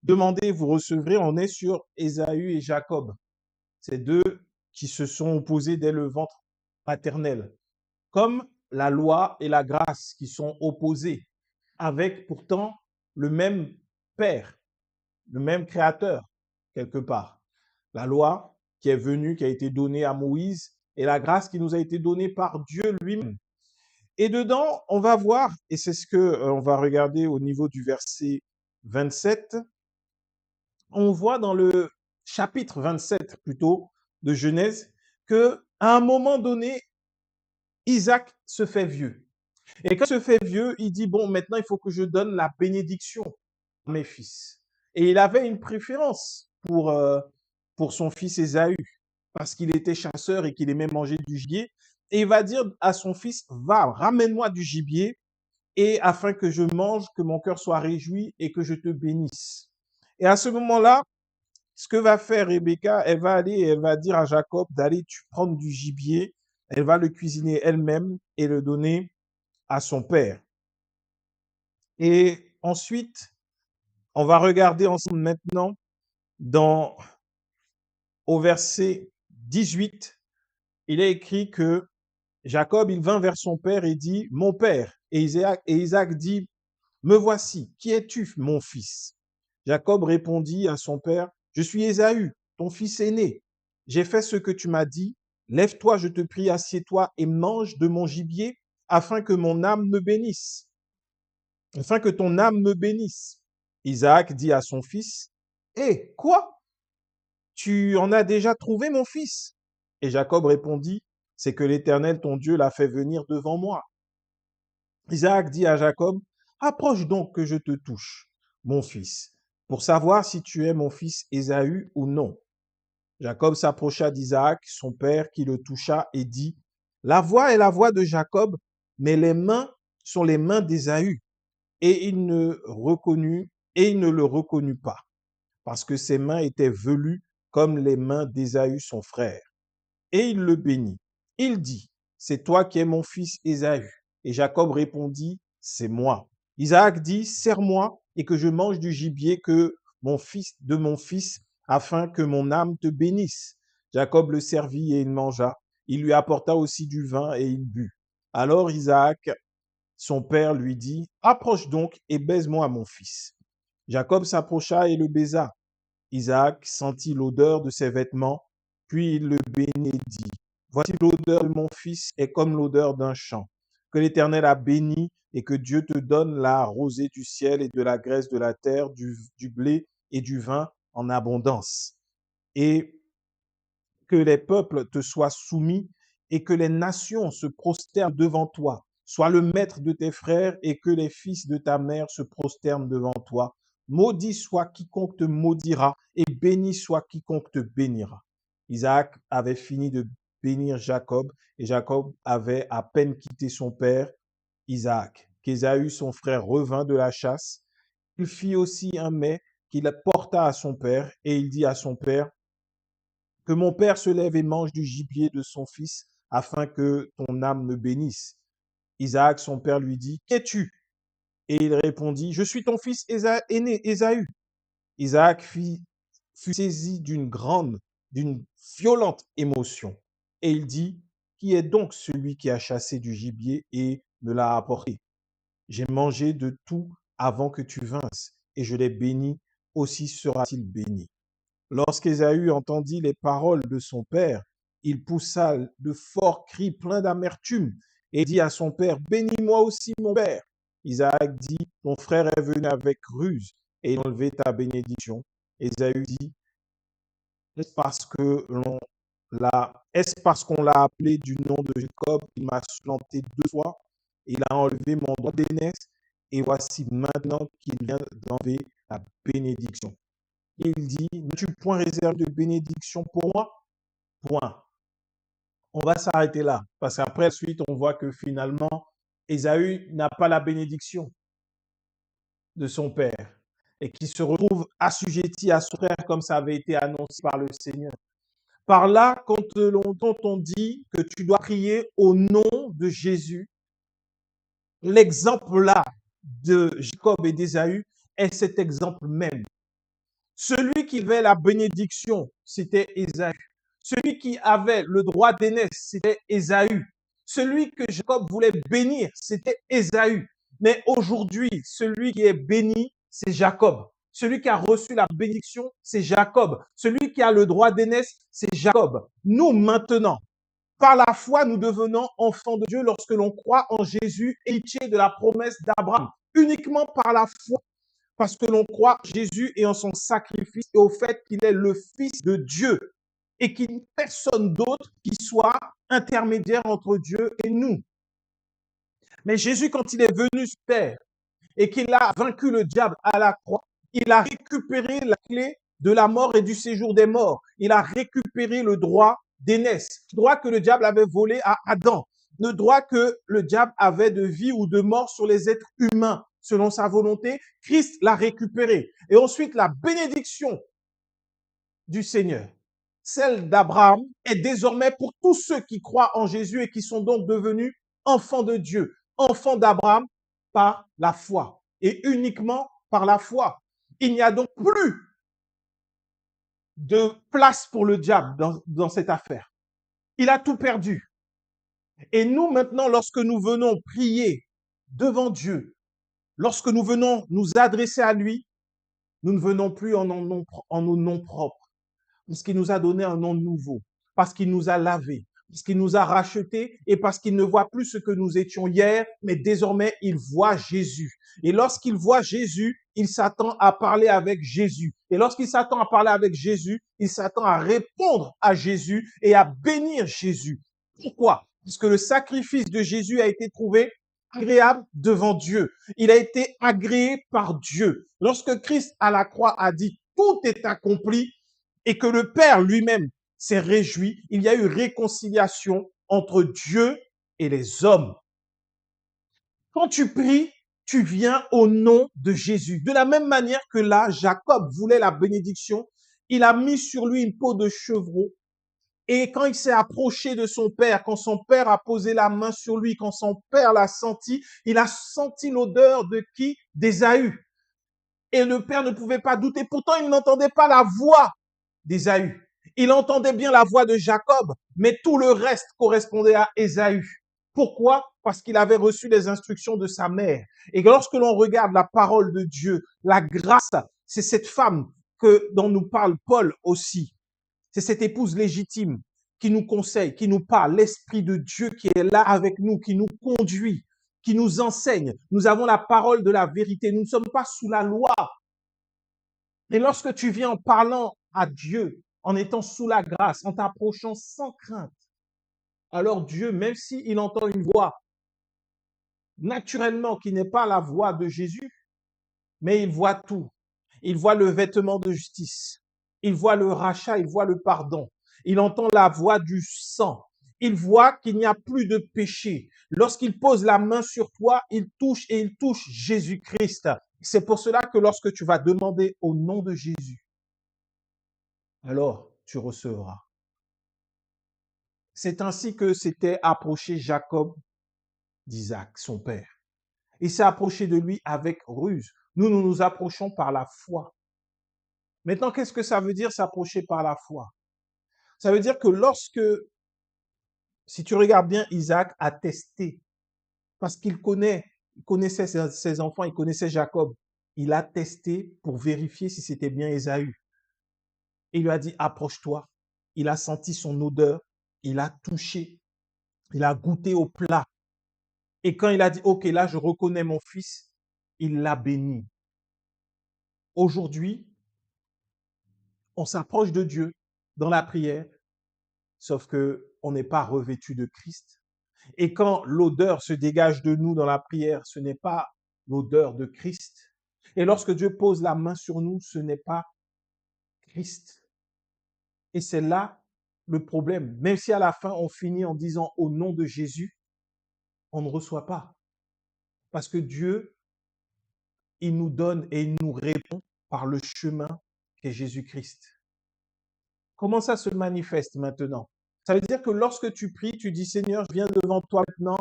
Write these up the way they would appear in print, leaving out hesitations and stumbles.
demandez, vous recevrez, on est sur Ésaü et Jacob. Ces deux qui se sont opposés dès le ventre paternel. Comme la loi et la grâce qui sont opposées, avec pourtant le même Père, le même Créateur, quelque part. La loi qui est venue, qui a été donnée à Moïse, et la grâce qui nous a été donnée par Dieu lui-même. Et dedans, on va voir, et c'est ce que on va regarder au niveau du verset 27, on voit dans le chapitre 27 plutôt de Genèse que à un moment donné, Isaac se fait vieux. Et quand il se fait vieux, il dit, bon, maintenant, il faut que je donne la bénédiction à mes fils. Et il avait une préférence pour son fils Ésaü, parce qu'il était chasseur et qu'il aimait manger du gibier. Et il va dire à son fils, va, ramène-moi du gibier, et afin que je mange, que mon cœur soit réjoui et que je te bénisse. Et à ce moment-là, ce que va faire Rebecca, elle va aller et elle va dire à Jacob d'aller prendre du gibier, elle va le cuisiner elle-même et le donner à son père. Et ensuite, on va regarder ensemble maintenant au verset 18, il est écrit que Jacob, il vint vers son père et dit, mon père. Et Isaac dit, me voici, qui es-tu, mon fils? Jacob répondit à son père, je suis Ésaü, ton fils aîné. J'ai fait ce que tu m'as dit. Lève-toi, je te prie, assieds-toi et mange de mon gibier, afin que mon âme me bénisse. Afin que ton âme me bénisse. Isaac dit à son fils, hé, quoi? Tu en as déjà trouvé, mon fils? Et Jacob répondit, c'est que l'Éternel, ton Dieu, l'a fait venir devant moi. Isaac dit à Jacob, approche donc que je te touche, mon fils, pour savoir si tu es mon fils Ésaü ou non. Jacob s'approcha d'Isaac, son père, qui le toucha et dit, la voix est la voix de Jacob, mais les mains sont les mains d'Ésaü. Et il ne le reconnut pas, parce que ses mains étaient velues comme les mains d'Ésaü, son frère. Et il le bénit. Il dit, c'est toi qui es mon fils Ésaü. Et Jacob répondit, c'est moi. Isaac dit, serre-moi et que je mange du gibier de mon fils, afin que mon âme te bénisse. Jacob le servit et il mangea. Il lui apporta aussi du vin et il but. Alors Isaac, son père, lui dit, approche donc et baise-moi mon fils. Jacob s'approcha et le baisa. Isaac sentit l'odeur de ses vêtements, puis il le bénit. Voici l'odeur de mon fils est comme l'odeur d'un champ, que l'Éternel a béni et que Dieu te donne la rosée du ciel et de la graisse de la terre, du blé et du vin en abondance. Et que les peuples te soient soumis et que les nations se prosternent devant toi. Sois le maître de tes frères et que les fils de ta mère se prosternent devant toi. Maudit soit quiconque te maudira et béni soit quiconque te bénira. Isaac avait fini de bénir Jacob et Jacob avait à peine quitté son père Isaac. Qu'Ésaü, son frère, revint de la chasse. Il fit aussi un mets qu'il porta à son père et il dit à son père, que mon père se lève et mange du gibier de son fils, afin que ton âme me bénisse. Isaac, son père, lui dit, qu'es-tu? Et il répondit, je suis ton fils aîné, Ésaü. Isaac fut saisi d'une violente émotion. Et il dit, qui est donc celui qui a chassé du gibier et me l'a apporté? J'ai mangé de tout avant que tu vinsses, et je l'ai béni, aussi sera-t-il béni. Lorsqu'Ésaü entendit les paroles de son père, il poussa de forts cris pleins d'amertume et dit à son père, bénis-moi aussi mon père. Isaac dit, ton frère est venu avec ruse et il a enlevé ta bénédiction. Ésaü dit, est-ce parce qu'on l'a appelé du nom de Jacob, il m'a supplanté 2 fois, il a enlevé mon droit d'aînesse et voici maintenant qu'il vient d'enlever la bénédiction. Il dit, n'as-tu point réservé de bénédiction pour moi? Point. On va s'arrêter là, parce qu'après, suite, on voit que finalement, Ésaü n'a pas la bénédiction de son père et qui se retrouve assujetti à son frère comme ça avait été annoncé par le Seigneur. Par là, quand on dit que tu dois prier au nom de Jésus, l'exemple là de Jacob et d'Ésaü est cet exemple même. Celui qui avait la bénédiction, c'était Ésaü. Celui qui avait le droit d'aînesse, c'était Ésaü. Celui que Jacob voulait bénir, c'était Ésaü. Mais aujourd'hui, celui qui est béni, c'est Jacob. Celui qui a reçu la bénédiction, c'est Jacob. Celui qui a le droit d'aînesse, c'est Jacob. Nous, maintenant, par la foi, nous devenons enfants de Dieu lorsque l'on croit en Jésus, héritier de la promesse d'Abraham. Uniquement par la foi, parce que l'on croit en Jésus et en son sacrifice et au fait qu'il est le Fils de Dieu et qu'il n'y a personne d'autre qui soit intermédiaire entre Dieu et nous. Mais Jésus, quand il est venu sur terre et qu'il a vaincu le diable à la croix, il a récupéré la clé de la mort et du séjour des morts. Il a récupéré le droit d'aînesse, le droit que le diable avait volé à Adam, le droit que le diable avait de vie ou de mort sur les êtres humains selon sa volonté. Christ l'a récupéré. Et ensuite, la bénédiction du Seigneur, celle d'Abraham, est désormais pour tous ceux qui croient en Jésus et qui sont donc devenus enfants de Dieu, enfants d'Abraham par la foi et uniquement par la foi. Il n'y a donc plus de place pour le diable dans cette affaire. Il a tout perdu. Et nous, maintenant, lorsque nous venons prier devant Dieu, lorsque nous venons nous adresser à lui, nous ne venons plus en nos noms propres, parce qu'il nous a donné un nom nouveau, parce qu'il nous a lavés, parce qu'il nous a rachetés et parce qu'il ne voit plus ce que nous étions hier, mais désormais il voit Jésus. Et lorsqu'il voit Jésus, il s'attend à parler avec Jésus. Et lorsqu'il s'attend à parler avec Jésus, il s'attend à répondre à Jésus et à bénir Jésus. Pourquoi? Parce que le sacrifice de Jésus a été trouvé agréable devant Dieu. Il a été agréé par Dieu. Lorsque Christ à la croix a dit tout est accompli et que le Père lui-même s'est réjoui, il y a eu réconciliation entre Dieu et les hommes. Quand tu pries, tu viens au nom de Jésus. De la même manière que là, Jacob voulait la bénédiction, il a mis sur lui une peau de chevreau. Et quand il s'est approché de son père, quand son père a posé la main sur lui, quand son père l'a senti, il a senti l'odeur de qui? D'Ésaü. Et le père ne pouvait pas douter. Pourtant, il n'entendait pas la voix d'Ésaü. Il entendait bien la voix de Jacob, mais tout le reste correspondait à Ésaü. Pourquoi? Parce qu'il avait reçu les instructions de sa mère. Et lorsque l'on regarde la parole de Dieu, la grâce, c'est cette femme dont nous parle Paul aussi. C'est cette épouse légitime qui nous conseille, qui nous parle, l'Esprit de Dieu qui est là avec nous, qui nous conduit, qui nous enseigne. Nous avons la parole de la vérité. Nous ne sommes pas sous la loi. Et lorsque tu viens en parlant à Dieu, en étant sous la grâce, en t'approchant sans crainte, alors Dieu, même s'il entend une voix naturellement qui n'est pas la voix de Jésus, mais il voit tout. Il voit le vêtement de justice. Il voit le rachat, il voit le pardon. Il entend la voix du sang. Il voit qu'il n'y a plus de péché. Lorsqu'il pose la main sur toi, il touche Jésus-Christ. C'est pour cela que lorsque tu vas demander au nom de Jésus, alors tu recevras. C'est ainsi que s'était approché Jacob d'Isaac, son père. Il s'est approché de lui avec ruse. Nous nous approchons par la foi. Maintenant, qu'est-ce que ça veut dire s'approcher par la foi? Ça veut dire que si tu regardes bien, Isaac a testé, parce qu'il connaissait ses enfants, il connaissait Jacob. Il a testé pour vérifier si c'était bien Ésaü. Il lui a dit, approche-toi. Il a senti son odeur, il a touché, il a goûté au plat. Et quand il a dit, OK, là, je reconnais mon fils, il l'a béni. Aujourd'hui, on s'approche de Dieu dans la prière, sauf que on n'est pas revêtu de Christ. Et quand l'odeur se dégage de nous dans la prière, ce n'est pas l'odeur de Christ. Et lorsque Dieu pose la main sur nous, ce n'est pas Christ. Et c'est là le problème. Même si à la fin, on finit en disant au nom de Jésus, on ne reçoit pas. Parce que Dieu, il nous donne et il nous répond par le chemin qu'est Jésus-Christ. Comment ça se manifeste maintenant? Ça veut dire que lorsque tu pries, tu dis Seigneur, je viens devant toi maintenant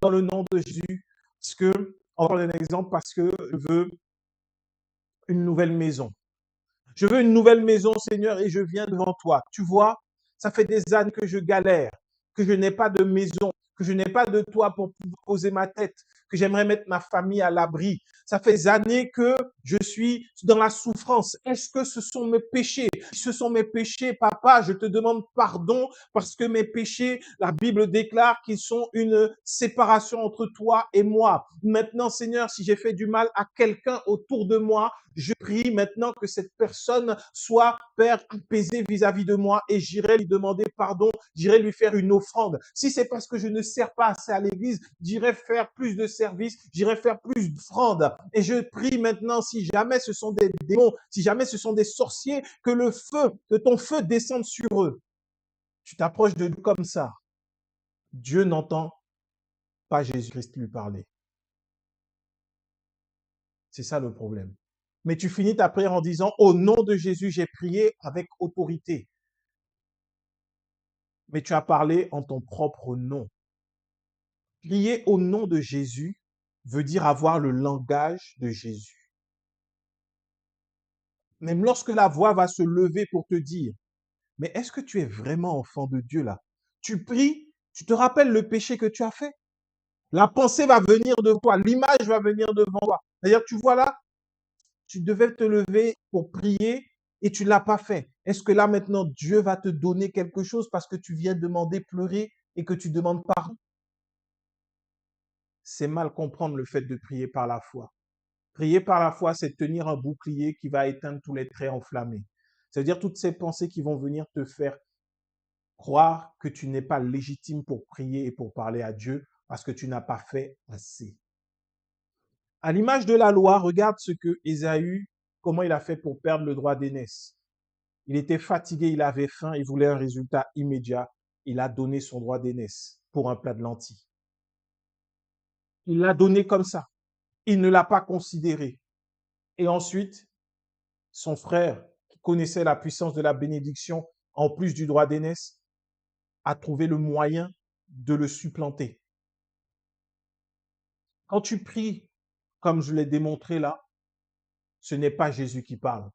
dans le nom de Jésus. Parce que, on va prendre un exemple, parce que je veux une nouvelle maison. Je veux une nouvelle maison, Seigneur, et je viens devant toi. Tu vois, ça fait des années que je galère, que je n'ai pas de maison, que je n'ai pas de toit pour pouvoir poser ma tête, que j'aimerais mettre ma famille à l'abri. Ça fait des années que je suis dans la souffrance. Est-ce que ce sont mes péchés? Si ce sont mes péchés, papa, je te demande pardon parce que mes péchés, la Bible déclare qu'ils sont une séparation entre toi et moi. Maintenant, Seigneur, si j'ai fait du mal à quelqu'un autour de moi, je prie maintenant que cette personne soit, Père, apaisée vis-à-vis de moi et j'irai lui demander pardon, j'irai lui faire une offrande. Si c'est parce que je ne sers pas assez à l'église, j'irai faire plus de services, j'irai faire plus d'offrandes. Et je prie maintenant, si jamais ce sont des démons, si jamais ce sont des sorciers, que le feu, que ton feu descende sur eux. Tu t'approches de Dieu comme ça. Dieu n'entend pas Jésus-Christ lui parler. C'est ça le problème. Mais tu finis ta prière en disant, au nom de Jésus, j'ai prié avec autorité. Mais tu as parlé en ton propre nom. Prier au nom de Jésus veut dire avoir le langage de Jésus. Même lorsque la voix va se lever pour te dire, mais est-ce que tu es vraiment enfant de Dieu là? Tu pries, tu te rappelles le péché que tu as fait? La pensée va venir devant toi, l'image va venir devant toi. D'ailleurs, tu vois là, tu devais te lever pour prier et tu ne l'as pas fait. Est-ce que là maintenant Dieu va te donner quelque chose parce que tu viens demander, pleurer et que tu demandes pardon? C'est mal comprendre le fait de prier par la foi. Prier par la foi, c'est tenir un bouclier qui va éteindre tous les traits enflammés. C'est-à-dire toutes ces pensées qui vont venir te faire croire que tu n'es pas légitime pour prier et pour parler à Dieu parce que tu n'as pas fait assez. À l'image de la loi, regarde ce que Ésaü, comment il a fait pour perdre le droit d'aînesse. Il était fatigué, il avait faim, il voulait un résultat immédiat. Il a donné son droit d'aînesse pour un plat de lentilles. Il l'a donné comme ça. Il ne l'a pas considéré. Et ensuite, son frère, qui connaissait la puissance de la bénédiction, en plus du droit d'aînesse, a trouvé le moyen de le supplanter. Quand tu pries, comme je l'ai démontré là, ce n'est pas Jésus qui parle.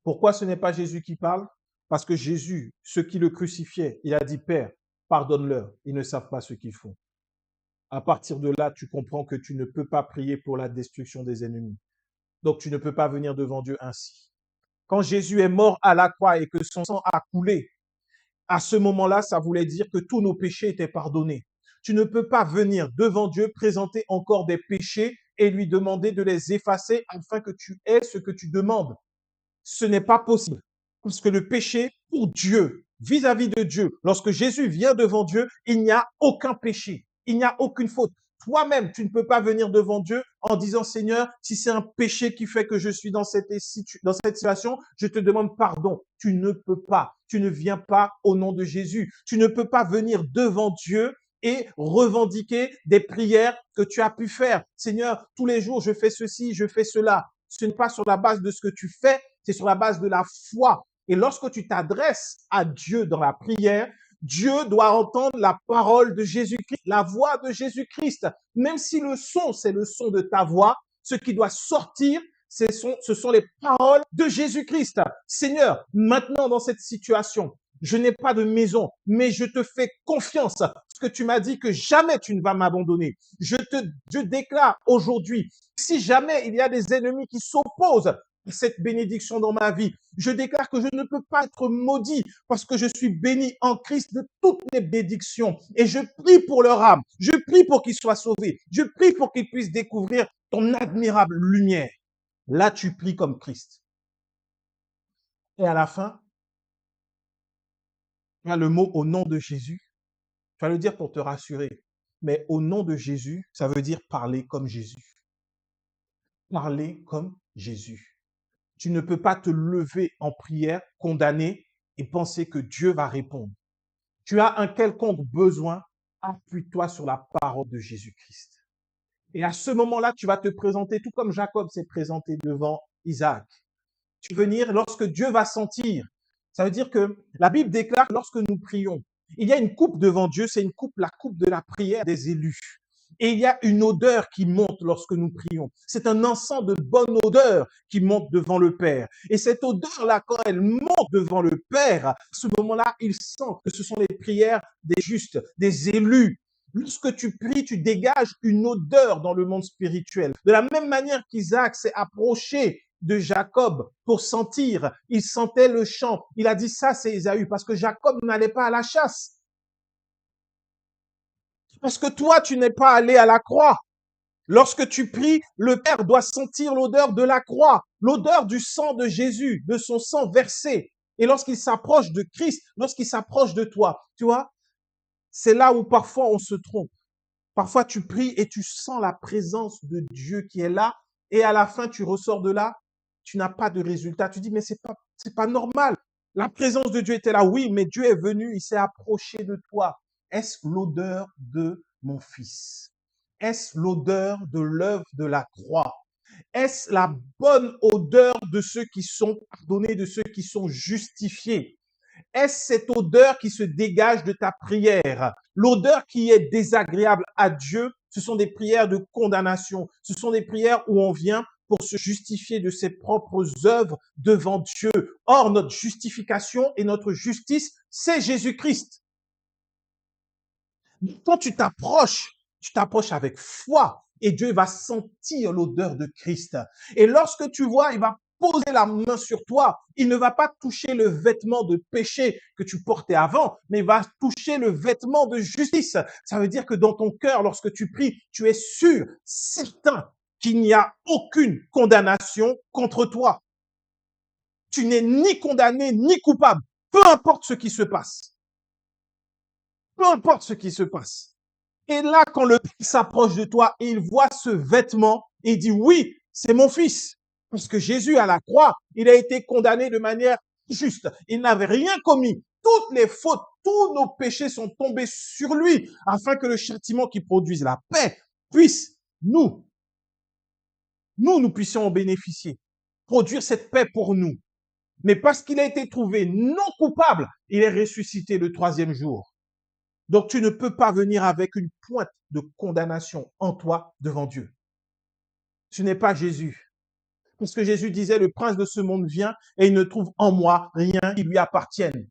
Pourquoi ce n'est pas Jésus qui parle? Parce que Jésus, ceux qui le crucifiaient, il a dit, Père, pardonne-leur, ils ne savent pas ce qu'ils font. À partir de là, tu comprends que tu ne peux pas prier pour la destruction des ennemis. Donc, tu ne peux pas venir devant Dieu ainsi. Quand Jésus est mort à la croix et que son sang a coulé, à ce moment-là, ça voulait dire que tous nos péchés étaient pardonnés. Tu ne peux pas venir devant Dieu présenter encore des péchés et lui demander de les effacer afin que tu aies ce que tu demandes. Ce n'est pas possible. Parce que le péché pour Dieu, vis-à-vis de Dieu, lorsque Jésus vient devant Dieu, il n'y a aucun péché. Il n'y a aucune faute. Toi-même, tu ne peux pas venir devant Dieu en disant, Seigneur, si c'est un péché qui fait que je suis dans cette situation, je te demande pardon. Tu ne peux pas. Tu ne viens pas au nom de Jésus. Tu ne peux pas venir devant Dieu et revendiquer des prières que tu as pu faire. Seigneur, tous les jours, je fais ceci, je fais cela. Ce n'est pas sur la base de ce que tu fais, c'est sur la base de la foi. Et lorsque tu t'adresses à Dieu dans la prière, Dieu doit entendre la parole de Jésus-Christ, la voix de Jésus-Christ. Même si le son, c'est le son de ta voix, ce qui doit sortir, ce sont les paroles de Jésus-Christ. Seigneur, maintenant dans cette situation, je n'ai pas de maison, mais je te fais confiance parce que tu m'as dit que jamais tu ne vas m'abandonner. Je déclare aujourd'hui, si jamais il y a des ennemis qui s'opposent cette bénédiction dans ma vie. Je déclare que je ne peux pas être maudit parce que je suis béni en Christ de toutes les bénédictions. Et je prie pour leur âme. Je prie pour qu'ils soient sauvés. Je prie pour qu'ils puissent découvrir ton admirable lumière. Là, tu pries comme Christ. Et à la fin, tu as le mot au nom de Jésus. Tu vas le dire pour te rassurer. Mais au nom de Jésus, ça veut dire parler comme Jésus. Parler comme Jésus. Tu ne peux pas te lever en prière, condamné et penser que Dieu va répondre. Tu as un quelconque besoin, appuie-toi sur la parole de Jésus-Christ. Et à ce moment-là, tu vas te présenter tout comme Jacob s'est présenté devant Isaac. Tu veux venir lorsque Dieu va sentir. Ça veut dire que la Bible déclare que lorsque nous prions, il y a une coupe devant Dieu, c'est une coupe, la coupe de la prière des élus. Et il y a une odeur qui monte lorsque nous prions. C'est un encens de bonne odeur qui monte devant le Père. Et cette odeur-là, quand elle monte devant le Père, à ce moment-là, il sent que ce sont les prières des justes, des élus. Lorsque tu pries, tu dégages une odeur dans le monde spirituel. De la même manière qu'Isaac s'est approché de Jacob pour sentir, il sentait le chant. Il a dit ça, c'est Ésaü, parce que Jacob n'allait pas à la chasse. Parce que toi, tu n'es pas allé à la croix. Lorsque tu pries, le Père doit sentir l'odeur de la croix, l'odeur du sang de Jésus, de son sang versé. Et lorsqu'il s'approche de Christ, lorsqu'il s'approche de toi, tu vois, c'est là où parfois on se trompe. Parfois tu pries et tu sens la présence de Dieu qui est là, et à la fin tu ressors de là, tu n'as pas de résultat. Tu dis, mais c'est pas normal. La présence de Dieu était là, oui, mais Dieu est venu, il s'est approché de toi. Est-ce l'odeur de mon fils? Est-ce l'odeur de l'œuvre de la croix? Est-ce la bonne odeur de ceux qui sont pardonnés, de ceux qui sont justifiés? Est-ce cette odeur qui se dégage de ta prière? L'odeur qui est désagréable à Dieu, ce sont des prières de condamnation. Ce sont des prières où on vient pour se justifier de ses propres œuvres devant Dieu. Or, notre justification et notre justice, c'est Jésus-Christ. Quand tu t'approches avec foi et Dieu va sentir l'odeur de Christ. Et lorsque tu vois, il va poser la main sur toi. Il ne va pas toucher le vêtement de péché que tu portais avant, mais il va toucher le vêtement de justice. Ça veut dire que dans ton cœur, lorsque tu pries, tu es sûr, certain qu'il n'y a aucune condamnation contre toi. Tu n'es ni condamné ni coupable, peu importe ce qui se passe. Peu importe ce qui se passe. Et là, quand le Père s'approche de toi et il voit ce vêtement, il dit, oui, c'est mon fils. Parce que Jésus, à la croix, il a été condamné de manière juste. Il n'avait rien commis. Toutes les fautes, tous nos péchés sont tombés sur lui, afin que le châtiment qui produise la paix puisse nous puissions en bénéficier, produire cette paix pour nous. Mais parce qu'il a été trouvé non coupable, il est ressuscité le 3e jour. Donc, tu ne peux pas venir avec une pointe de condamnation en toi devant Dieu. Ce n'est pas Jésus. Parce que Jésus disait, le prince de ce monde vient et il ne trouve en moi rien qui lui appartienne.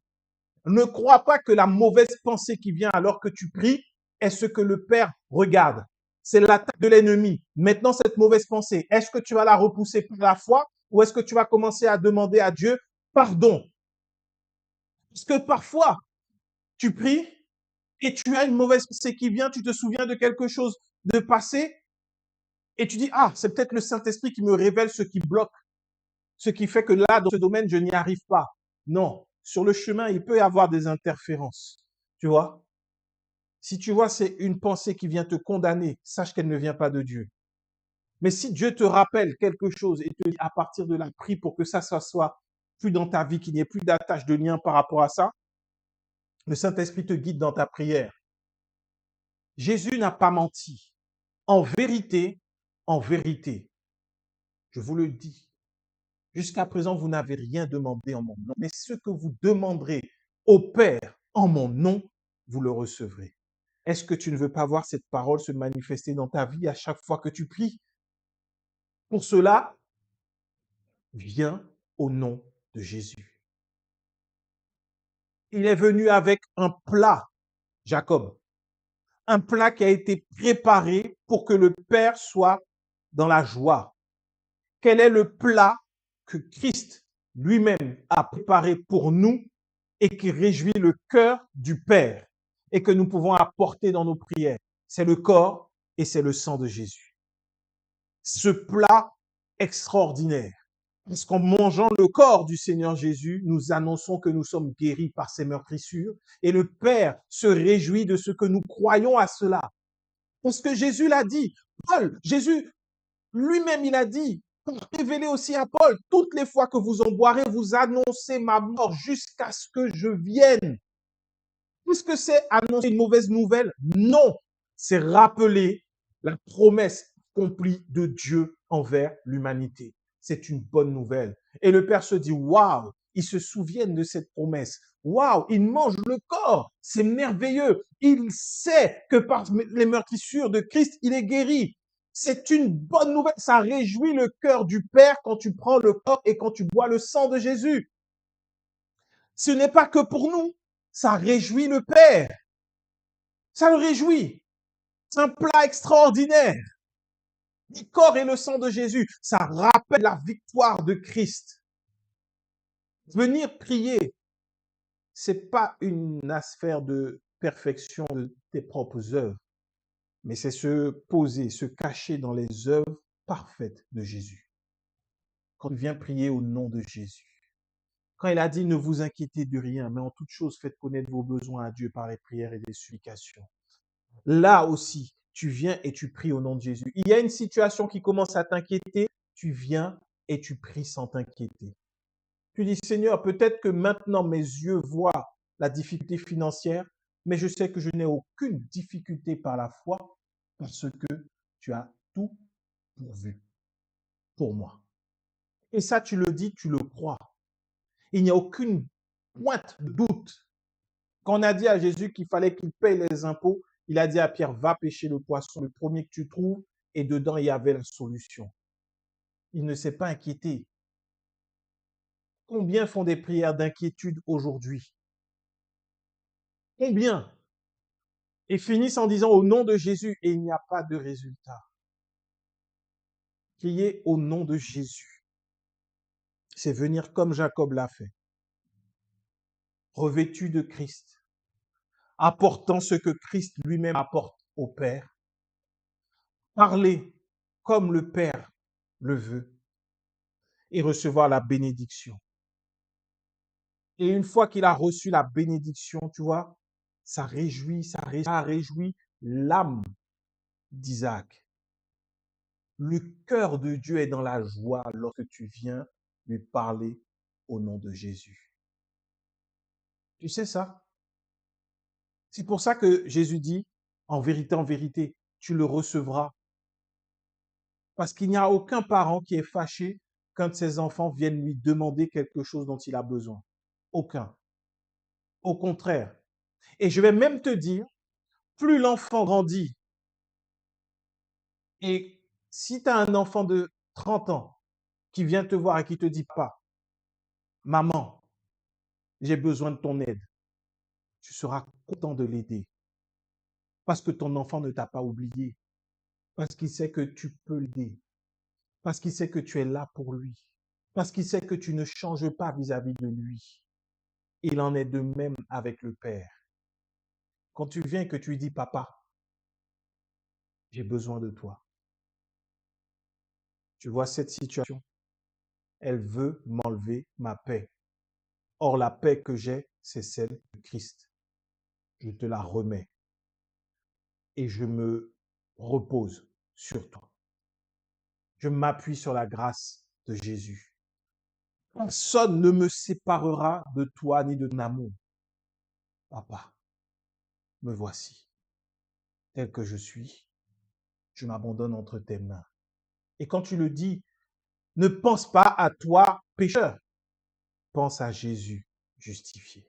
Ne crois pas que la mauvaise pensée qui vient alors que tu pries est ce que le Père regarde. C'est l'attaque de l'ennemi. Maintenant, cette mauvaise pensée, est-ce que tu vas la repousser par la foi ou est-ce que tu vas commencer à demander à Dieu pardon? Parce que parfois, tu pries et tu as une mauvaise pensée qui vient, tu te souviens de quelque chose de passé et tu dis, ah, c'est peut-être le Saint-Esprit qui me révèle ce qui bloque, ce qui fait que là, dans ce domaine, je n'y arrive pas. Non, sur le chemin, il peut y avoir des interférences, tu vois. Si tu vois, c'est une pensée qui vient te condamner, sache qu'elle ne vient pas de Dieu. Mais si Dieu te rappelle quelque chose et te dit à partir de là, prie pour que ça soit plus dans ta vie, qu'il n'y ait plus d'attache de lien par rapport à ça, le Saint-Esprit te guide dans ta prière. Jésus n'a pas menti. En vérité, je vous le dis, jusqu'à présent, vous n'avez rien demandé en mon nom, mais ce que vous demanderez au Père en mon nom, vous le recevrez. Est-ce que tu ne veux pas voir cette parole se manifester dans ta vie à chaque fois que tu pries? Pour cela, viens au nom de Jésus. Il est venu avec un plat, Jacob, un plat qui a été préparé pour que le Père soit dans la joie. Quel est le plat que Christ lui-même a préparé pour nous et qui réjouit le cœur du Père et que nous pouvons apporter dans nos prières? C'est le corps et c'est le sang de Jésus. Ce plat extraordinaire, parce qu'en mangeant le corps du Seigneur Jésus, nous annonçons que nous sommes guéris par ses meurtrissures et le Père se réjouit de ce que nous croyons à cela. Parce que Jésus l'a dit, Jésus lui-même il a dit, révélé aussi à Paul, toutes les fois que vous en boirez, vous annoncez ma mort jusqu'à ce que je vienne. Est-ce que c'est annoncer une mauvaise nouvelle? Non, c'est rappeler la promesse accomplie de Dieu envers l'humanité. C'est une bonne nouvelle. Et le Père se dit, waouh, ils se souviennent de cette promesse. Waouh, il mange le corps, c'est merveilleux. Il sait que par les meurtrissures de Christ, il est guéri. C'est une bonne nouvelle. Ça réjouit le cœur du Père quand tu prends le corps et quand tu bois le sang de Jésus. Ce n'est pas que pour nous. Ça réjouit le Père. Ça le réjouit. C'est un plat extraordinaire. Le corps et le sang de Jésus, ça rappelle la victoire de Christ. Venir prier, c'est pas une affaire de perfection de tes propres œuvres, mais c'est se poser, se cacher dans les œuvres parfaites de Jésus. Quand tu viens prier au nom de Jésus, quand il a dit ne vous inquiétez de rien, mais en toute chose faites connaître vos besoins à Dieu par les prières et les supplications. Là aussi, tu viens et tu pries au nom de Jésus. Il y a une situation qui commence à t'inquiéter, tu viens et tu pries sans t'inquiéter. Tu dis, Seigneur, peut-être que maintenant mes yeux voient la difficulté financière, mais je sais que je n'ai aucune difficulté par la foi parce que tu as tout pourvu pour moi. Et ça, tu le dis, tu le crois. Il n'y a aucune pointe de doute. Quand on a dit à Jésus qu'il fallait qu'il paye les impôts, il a dit à Pierre, va pêcher le poisson, le premier que tu trouves, et dedans, il y avait la solution. Il ne s'est pas inquiété. Combien font des prières d'inquiétude aujourd'hui? Combien? Et finissent en disant au nom de Jésus, et il n'y a pas de résultat. Prier au nom de Jésus, c'est venir comme Jacob l'a fait, revêtu de Christ, apportant ce que Christ lui-même apporte au Père, parler comme le Père le veut et recevoir la bénédiction. Et une fois qu'il a reçu la bénédiction, tu vois, ça réjouit l'âme d'Isaac. Le cœur de Dieu est dans la joie lorsque tu viens lui parler au nom de Jésus. Tu sais ça? C'est pour ça que Jésus dit, en vérité, tu le recevras. Parce qu'il n'y a aucun parent qui est fâché quand ses enfants viennent lui demander quelque chose dont il a besoin. Aucun. Au contraire. Et je vais même te dire, plus l'enfant grandit, et si tu as un enfant de 30 ans qui vient te voir et qui te dit, papa, maman, j'ai besoin de ton aide, tu seras content de l'aider. Parce que ton enfant ne t'a pas oublié. Parce qu'il sait que tu peux l'aider. Parce qu'il sait que tu es là pour lui. Parce qu'il sait que tu ne changes pas vis-à-vis de lui. Il en est de même avec le Père. Quand tu viens et que tu lui dis, papa, j'ai besoin de toi. Tu vois cette situation? Elle veut m'enlever ma paix. Or, la paix que j'ai, c'est celle de Christ. Je te la remets. Et je me repose sur toi. Je m'appuie sur la grâce de Jésus. Personne ne me séparera de toi ni de ton amour. Papa, me voici. Tel que je suis, je m'abandonne entre tes mains. Et quand tu le dis, ne pense pas à toi, pécheur. Pense à Jésus, justifié.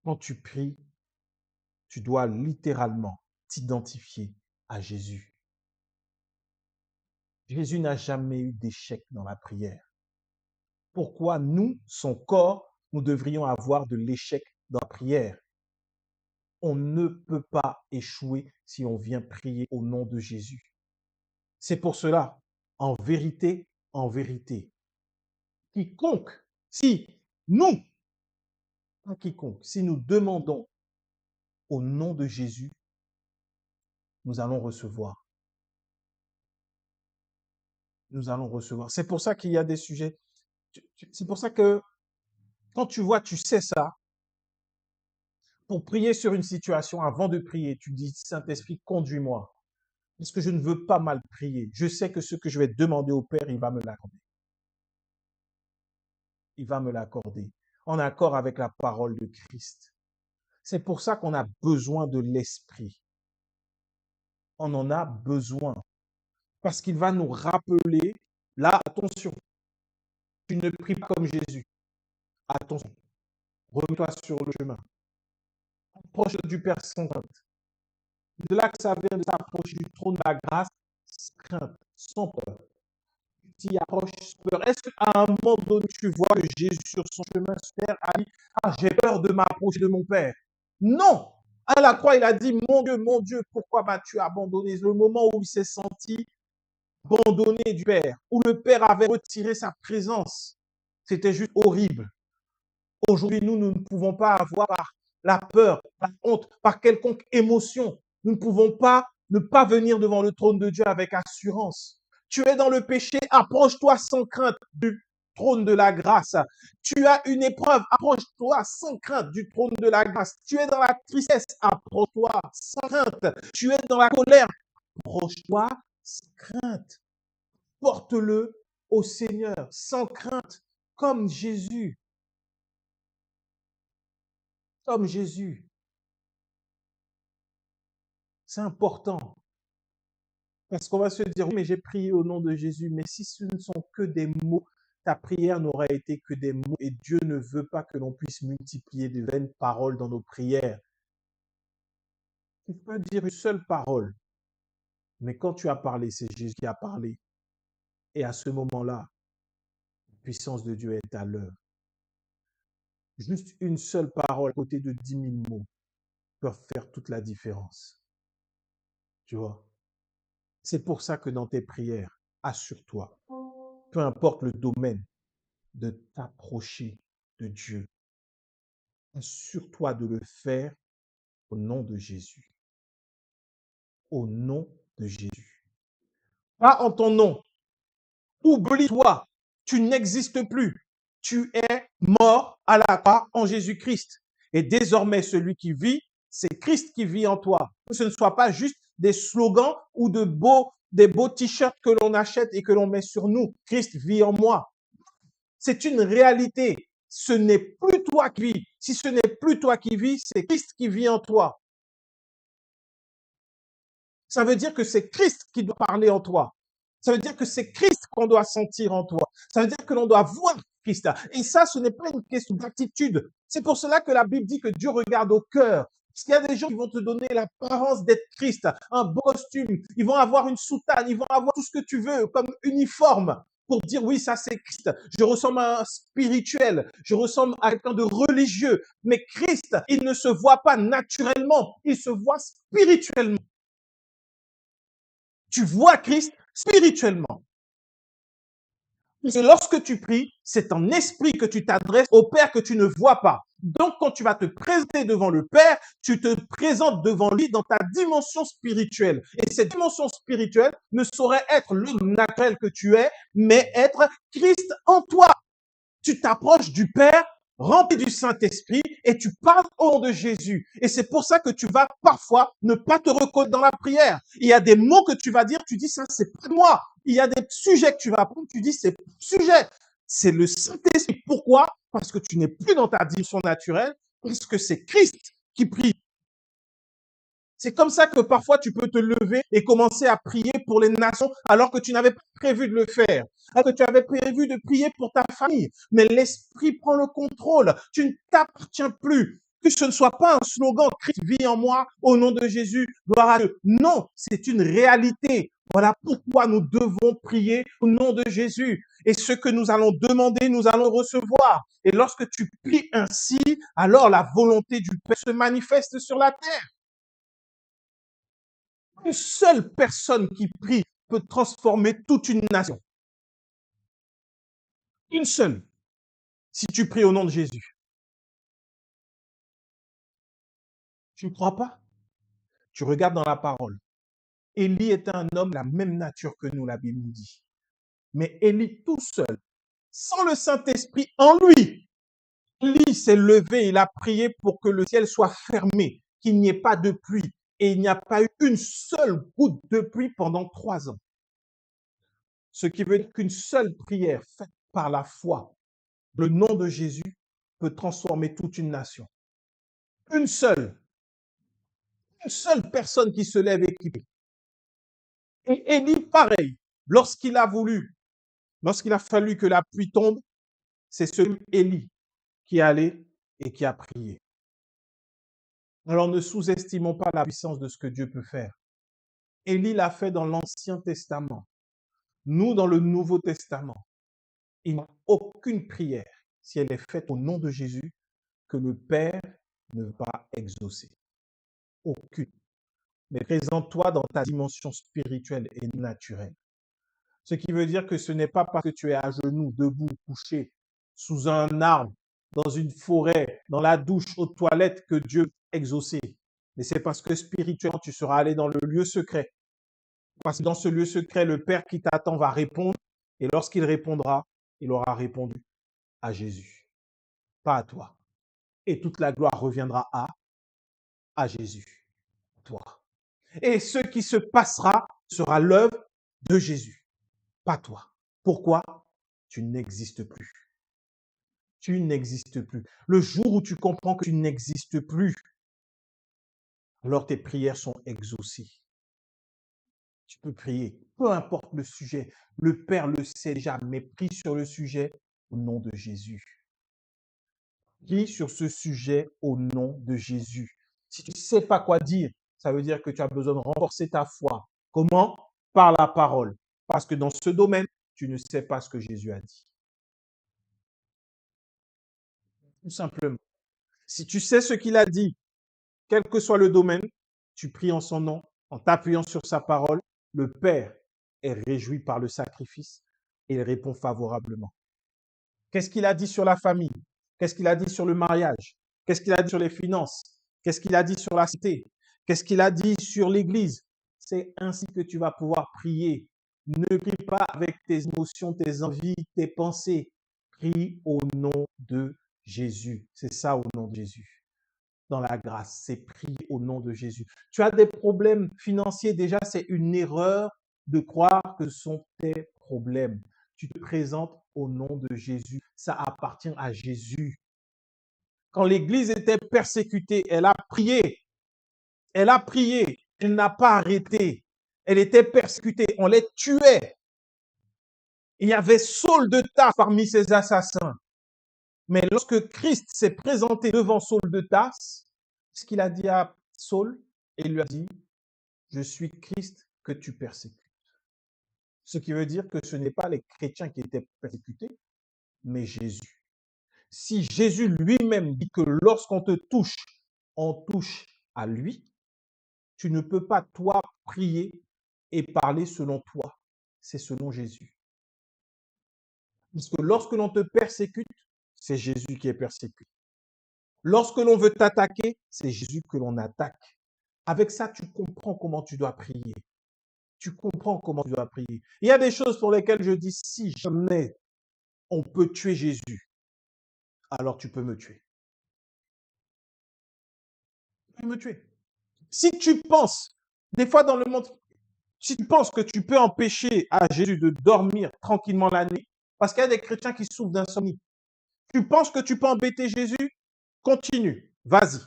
Quand tu pries, tu dois littéralement t'identifier à Jésus. Jésus n'a jamais eu d'échec dans la prière. Pourquoi nous, son corps, nous devrions avoir de l'échec dans la prière? On ne peut pas échouer si on vient prier au nom de Jésus. C'est pour cela, en vérité, quiconque, si nous, pas quiconque, si nous demandons au nom de Jésus, nous allons recevoir. Nous allons recevoir. C'est pour ça qu'il y a des sujets. C'est pour ça que quand tu vois, tu sais ça, pour prier sur une situation, avant de prier, tu dis, Saint-Esprit, conduis-moi. Parce que je ne veux pas mal prier. Je sais que ce que je vais demander au Père, il va me l'accorder. Il va me l'accorder. En accord avec la parole de Christ. C'est pour ça qu'on a besoin de l'Esprit. On en a besoin. Parce qu'il va nous rappeler, là, attention, Tu ne pries pas comme Jésus. Attention, remets-toi sur le chemin. Approche du Père sans crainte. De là que ça vient de s'approcher du trône de la grâce, sans crainte, sans peur. Tu t'y approches sans peur. Est-ce qu'à un moment donné, tu vois que Jésus sur son chemin sur terre a dit, ah, j'ai peur de m'approcher de mon Père? Non! À la croix, il a dit, mon Dieu, pourquoi m'as-tu abandonné? Le moment où il s'est senti abandonné du Père, où le Père avait retiré sa présence. C'était juste horrible. Aujourd'hui, nous ne pouvons pas avoir la peur, la honte, par quelconque émotion. Nous ne pouvons pas ne pas venir devant le trône de Dieu avec assurance. Tu es dans le péché, approche-toi sans crainte du trône de la grâce. Tu as une épreuve, approche-toi sans crainte du trône de la grâce. Tu es dans la tristesse, approche-toi sans crainte. Tu es dans la colère, approche-toi sans crainte. Porte-le au Seigneur sans crainte, comme Jésus. Comme Jésus. C'est important. Parce qu'on va se dire, oui, mais j'ai prié au nom de Jésus. Mais si ce ne sont que des mots, ta prière n'aura été que des mots. Et Dieu ne veut pas que l'on puisse multiplier de vaines paroles dans nos prières. Tu peux dire une seule parole. Mais quand tu as parlé, c'est Jésus qui a parlé. Et à ce moment-là, la puissance de Dieu est à l'œuvre. Juste une seule parole à côté de 10 000 mots peuvent faire toute la différence. Tu vois? C'est pour ça que dans tes prières, assure-toi, peu importe le domaine, de t'approcher de Dieu. Assure-toi de le faire au nom de Jésus. Au nom de Jésus. Pas en ton nom. Oublie-toi. Tu n'existes plus. Tu es mort à la croix en Jésus-Christ. Et désormais, celui qui vit, c'est Christ qui vit en toi. Que ce ne soit pas juste des slogans ou des beaux t-shirts que l'on achète et que l'on met sur nous. Christ vit en moi. C'est une réalité. Ce n'est plus toi qui vis. Si ce n'est plus toi qui vis, c'est Christ qui vit en toi. Ça veut dire que c'est Christ qui doit parler en toi. Ça veut dire que c'est Christ qu'on doit sentir en toi. Ça veut dire que l'on doit voir Christ. Et ça, ce n'est pas une question d'attitude. C'est pour cela que la Bible dit que Dieu regarde au cœur. Parce qu'il y a des gens qui vont te donner l'apparence d'être Christ, un beau costume, ils vont avoir une soutane, ils vont avoir tout ce que tu veux comme uniforme pour dire oui, ça c'est Christ. Je ressemble à un spirituel, je ressemble à quelqu'un de religieux. Mais Christ, il ne se voit pas naturellement, il se voit spirituellement. Tu vois Christ spirituellement. Parce que lorsque tu pries, c'est en esprit que tu t'adresses au Père que tu ne vois pas. Donc, quand tu vas te présenter devant le Père, tu te présentes devant lui dans ta dimension spirituelle. Et cette dimension spirituelle ne saurait être l'homme naturel que tu es, mais être Christ en toi. Tu t'approches du Père, rempli du Saint-Esprit, et tu parles au nom de Jésus. Et c'est pour ça que tu vas parfois ne pas te reconnaître dans la prière. Il y a des mots que tu vas dire, tu dis ça, c'est pas moi. Il y a des sujets que tu vas prendre, tu dis c'est pas sujet. C'est le Saint-Esprit. Pourquoi? Parce que tu n'es plus dans ta dimension naturelle, parce que c'est Christ qui prie. C'est comme ça que parfois tu peux te lever et commencer à prier pour les nations alors que tu n'avais pas prévu de le faire, alors que tu avais prévu de prier pour ta famille. Mais l'Esprit prend le contrôle. Tu ne t'appartiens plus. Que ce ne soit pas un slogan « Christ vit en moi, au nom de Jésus, gloire à Dieu ». Non, c'est une réalité. Voilà pourquoi nous devons prier au nom de Jésus. Et ce que nous allons demander, nous allons recevoir. Et lorsque tu pries ainsi, alors la volonté du Père se manifeste sur la terre. Une seule personne qui prie peut transformer toute une nation. Une seule. Si tu pries au nom de Jésus. Tu ne crois pas? Tu regardes dans la parole. Élie était un homme de la même nature que nous, la Bible nous dit. Mais Élie tout seul, sans le Saint-Esprit en lui, Élie s'est levé, il a prié pour que le ciel soit fermé, qu'il n'y ait pas de pluie. Et il n'y a pas eu une seule goutte de pluie pendant 3 ans. Ce qui veut dire qu'une seule prière faite par la foi, le nom de Jésus, peut transformer toute une nation. Une seule personne qui se lève et qui prie. Et Élie, pareil, lorsqu'il a fallu que la pluie tombe, C'est ce Élie qui est allé et qui a prié. Alors ne sous-estimons pas la puissance de ce que Dieu peut faire. Élie l'a fait dans l'Ancien Testament. Nous, dans le Nouveau Testament, il n'y a aucune prière, si elle est faite au nom de Jésus, que le Père ne va pas exaucer. Aucune. Mais présente-toi dans ta dimension spirituelle et naturelle. Ce qui veut dire que ce n'est pas parce que tu es à genoux, debout, couché, sous un arbre, dans une forêt, dans la douche, aux toilettes, que Dieu va exaucer. Mais c'est parce que spirituellement, tu seras allé dans le lieu secret. Parce que dans ce lieu secret, le Père qui t'attend va répondre. Et lorsqu'il répondra, il aura répondu à Jésus, pas à toi. Et toute la gloire reviendra à Jésus, toi. Et ce qui se passera sera l'œuvre de Jésus, pas toi. Pourquoi? Tu n'existes plus. Tu n'existes plus. Le jour où tu comprends que tu n'existes plus, alors tes prières sont exaucées. Tu peux prier, peu importe le sujet. Le Père le sait déjà, mais prie sur le sujet au nom de Jésus. Prie sur ce sujet au nom de Jésus. Si tu ne sais pas quoi dire, ça veut dire que tu as besoin de renforcer ta foi. Comment? Par la parole. Parce que dans ce domaine, tu ne sais pas ce que Jésus a dit. Tout simplement. Si tu sais ce qu'il a dit, quel que soit le domaine, tu pries en son nom, en t'appuyant sur sa parole. Le Père est réjoui par le sacrifice et il répond favorablement. Qu'est-ce qu'il a dit sur la famille? Qu'est-ce qu'il a dit sur le mariage? Qu'est-ce qu'il a dit sur les finances? Qu'est-ce qu'il a dit sur la cité? Qu'est-ce qu'il a dit sur l'Église? C'est ainsi que tu vas pouvoir prier. Ne prie pas avec tes émotions, tes envies, tes pensées. Prie au nom de Jésus. C'est ça au nom de Jésus. Dans la grâce, c'est prie au nom de Jésus. Tu as des problèmes financiers, déjà c'est une erreur de croire que ce sont tes problèmes. Tu te présentes au nom de Jésus. Ça appartient à Jésus. Quand l'Église était persécutée, elle a prié. Elle a prié. Elle n'a pas arrêté. Elle était persécutée. On les tuait. Il y avait Saul de Tarse parmi ses assassins. Mais lorsque Christ s'est présenté devant Saul de Tarse, ce qu'il a dit à Saul, et il lui a dit, je suis Christ que tu persécutes. Ce qui veut dire que ce n'est pas les chrétiens qui étaient persécutés, mais Jésus. Si Jésus lui-même dit que lorsqu'on te touche, on touche à lui, tu ne peux pas, toi, prier et parler selon toi. C'est selon Jésus. Parce que lorsque l'on te persécute, c'est Jésus qui est persécuté. Lorsque l'on veut t'attaquer, c'est Jésus que l'on attaque. Avec ça, tu comprends comment tu dois prier. Tu comprends comment tu dois prier. Il y a des choses pour lesquelles je dis, si jamais on peut tuer Jésus, alors tu peux me tuer. Tu peux me tuer. Si tu penses, des fois dans le monde, si tu penses que tu peux empêcher à Jésus de dormir tranquillement la nuit, parce qu'il y a des chrétiens qui souffrent d'insomnie, tu penses que tu peux embêter Jésus, continue, vas-y.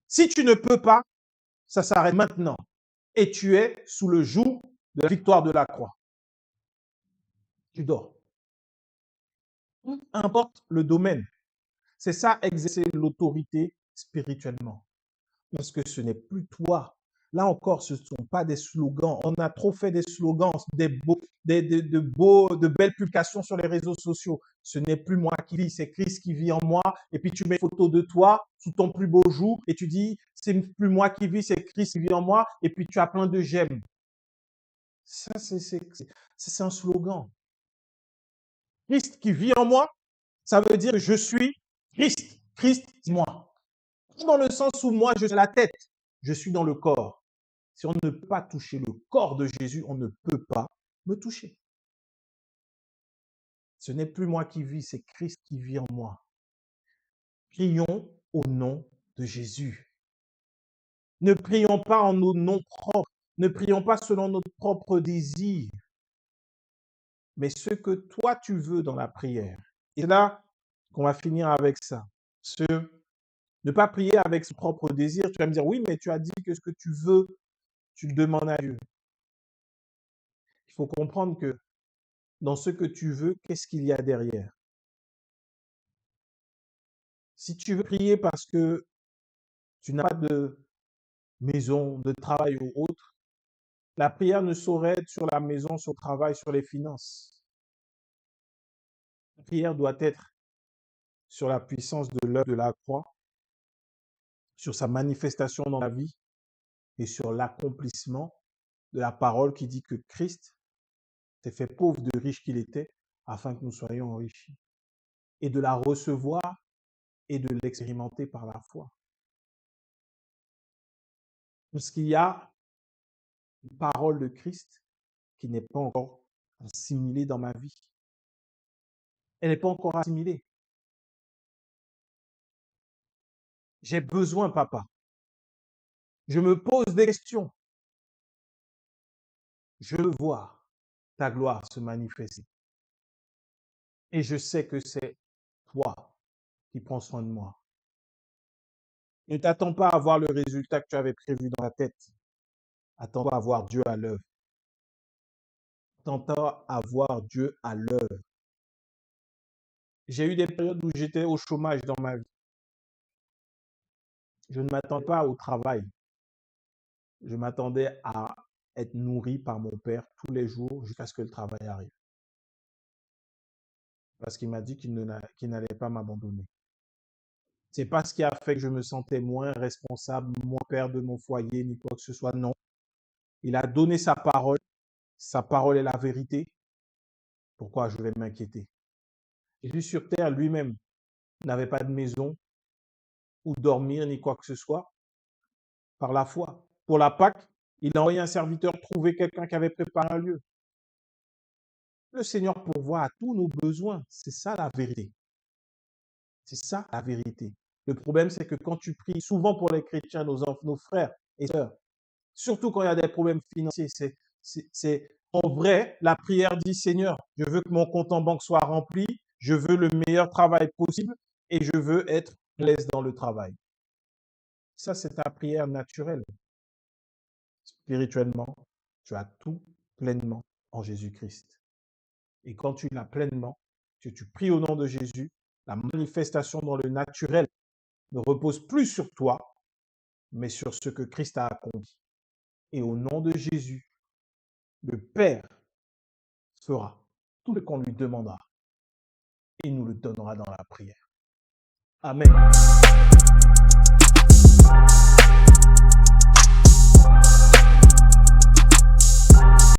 Si tu ne peux pas, ça s'arrête maintenant. Et tu es sous le joug de la victoire de la croix. Tu dors. Peu importe le domaine. C'est ça, exercer l'autorité spirituellement. Parce que ce n'est plus toi. Là encore, ce ne sont pas des slogans. On a trop fait des slogans, de belles publications sur les réseaux sociaux. Ce n'est plus moi qui vis, c'est Christ qui vit en moi. Et puis tu mets une photo de toi sous ton plus beau jour et tu dis, c'est plus moi qui vis, c'est Christ qui vit en moi. Et puis tu as plein de j'aime. Ça, c'est un slogan. Christ qui vit en moi, ça veut dire que je suis Christ. Christ, moi. Dans le sens où moi, je suis la tête, je suis dans le corps. Si on ne peut pas toucher le corps de Jésus, on ne peut pas me toucher. Ce n'est plus moi qui vis, c'est Christ qui vit en moi. Prions au nom de Jésus. Ne prions pas en nos noms propres. Ne prions pas selon notre propre désir. Mais ce que toi tu veux dans la prière. Et là qu'on va finir avec ça. Ne pas prier avec son propre désir. Tu vas me dire, oui, mais tu as dit que ce que tu veux, tu le demandes à Dieu. Il faut comprendre que dans ce que tu veux, qu'est-ce qu'il y a derrière? Si tu veux prier parce que tu n'as pas de maison, de travail ou autre, la prière ne saurait être sur la maison, sur le travail, sur les finances. La prière doit être sur la puissance de l'œuvre de la croix, sur sa manifestation dans la vie et sur l'accomplissement de la parole qui dit que Christ s'est fait pauvre de riche qu'il était afin que nous soyons enrichis. Et de la recevoir et de l'expérimenter par la foi. Parce qu'il y a une parole de Christ qui n'est pas encore assimilée dans ma vie. Elle n'est pas encore assimilée. J'ai besoin, papa. Je me pose des questions. Je veux voir ta gloire se manifester. Et je sais que c'est toi qui prends soin de moi. Ne t'attends pas à voir le résultat que tu avais prévu dans ta tête. Attends-toi à voir Dieu à l'œuvre. Attends-toi à voir Dieu à l'œuvre. J'ai eu des périodes où j'étais au chômage dans ma vie. Je ne m'attendais pas au travail. Je m'attendais à être nourri par mon père tous les jours jusqu'à ce que le travail arrive. Parce qu'il m'a dit qu'il n'allait pas m'abandonner. C'est pas ce qui a fait que je me sentais moins responsable, moins père de mon foyer, ni quoi que ce soit. Non. Il a donné sa parole. Sa parole est la vérité. Pourquoi je vais m'inquiéter? Jésus sur terre lui-même n'avait pas de maison où dormir, ni quoi que ce soit. Par la foi. Pour la Pâque, il a envoyé un serviteur trouver quelqu'un qui avait préparé un lieu. Le Seigneur pourvoit à tous nos besoins. C'est ça la vérité. C'est ça la vérité. Le problème, c'est que quand tu pries, souvent pour les chrétiens, nos frères et sœurs, surtout quand il y a des problèmes financiers, c'est en vrai, la prière dit, Seigneur, je veux que mon compte en banque soit rempli, je veux le meilleur travail possible et je veux être à l'aise dans le travail. Ça, c'est ta prière naturelle. Spirituellement, tu as tout pleinement en Jésus-Christ. Et quand tu l'as pleinement, que tu pries au nom de Jésus, la manifestation dans le naturel ne repose plus sur toi, mais sur ce que Christ a accompli. Et au nom de Jésus, le Père fera tout ce qu'on lui demandera. Et nous le donnera dans la prière. Amen.